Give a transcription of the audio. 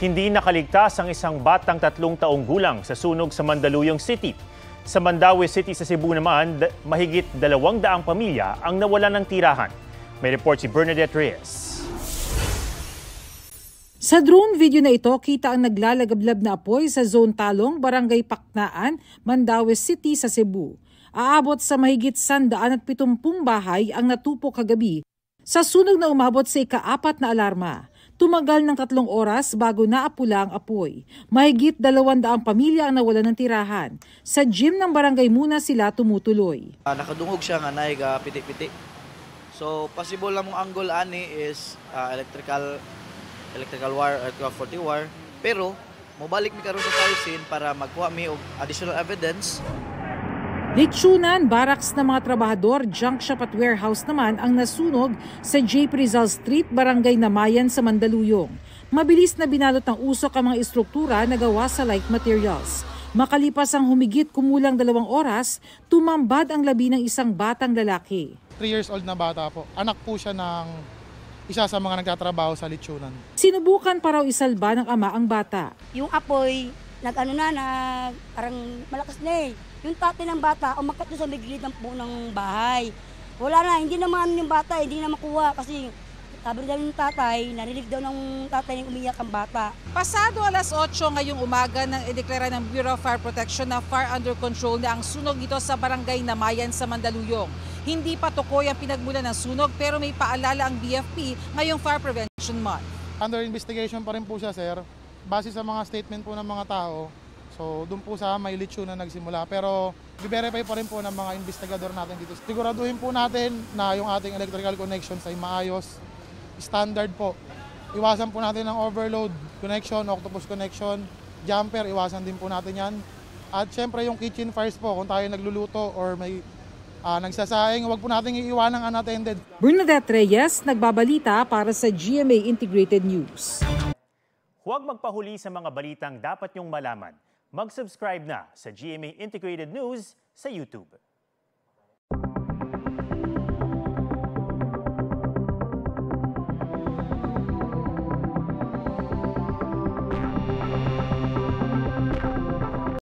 Hindi nakaligtas ang isang batang 3 taong gulang sa sunog sa Mandaluyong City. Sa Mandaue City sa Cebu naman, mahigit 200 pamilya ang nawalan ng tirahan. May report si Bernadette Reyes. Sa drone video na ito, kita ang naglalagablab na apoy sa Zone Talong, Barangay Paknaan, Mandaue City sa Cebu. Aabot sa mahigit 170 bahay ang natupok kagabi sa sunog na umabot sa ika-4 na alarma. Tumagal ng 3 oras bago naapula ang apoy. Mahigit 200 pamilya ang nawalan ng tirahan. Sa gym ng barangay muna sila tumutuloy. Nakadungog siya nga naig piti-piti. So possible lang mong angle ani is electrical wire, electrical 40 wire. Pero mobalik mi karon sa fire scene para magkuha mi og additional evidence. Lechonan, barracks ng mga trabahador, junk shop at warehouse naman ang nasunog sa J. Rizal Street, Barangay Namayan sa Mandaluyong. Mabilis na binalot ng usok ang mga istruktura na gawa sa like materials. Makalipas ang humigit kumulang 2 oras, tumambad ang labi ng isang batang lalaki. 3 years old na bata po. Anak po siya ng isa sa mga nagtatrabaho sa lechonan. Sinubukan pa raw isalba ng ama ang bata. Yung apoy, parang malakas na eh. Yung tatay ng bata, umakyat doon sa may gilid ng bahay. Wala na, hindi naman yung bata, hindi na makuha kasi sabi daw ng tatay, narinig daw ng tatay ng umiyak ang bata. Pasado alas 8 ngayong umaga nang ideklara ng Bureau of Fire Protection na fire under control na ang sunog dito sa Barangay Namayan sa Mandaluyong. Hindi pa tukoy ang pinagmulan ng sunog pero may paalala ang BFP ngayong Fire Prevention Month. Under investigation pa rin po siya, sir. Base sa mga statement po ng mga tao, so doon po sa may lechonan na nagsimula. Pero i-verify pa rin po ng mga investigador natin dito. Siguraduhin po natin na yung ating electrical connections ay maayos, standard po. Iwasan po natin ang overload connection, octopus connection, jumper, iwasan din po natin yan. At syempre yung kitchen fires po, kung tayo nagluluto or may nagsasaing, huwag po natin iiwanang unattended. Bernadette Reyes, nagbabalita para sa GMA Integrated News. Huwag magpahuli sa mga balitang dapat niyong malaman. Mag-subscribe na sa GMA Integrated News sa YouTube.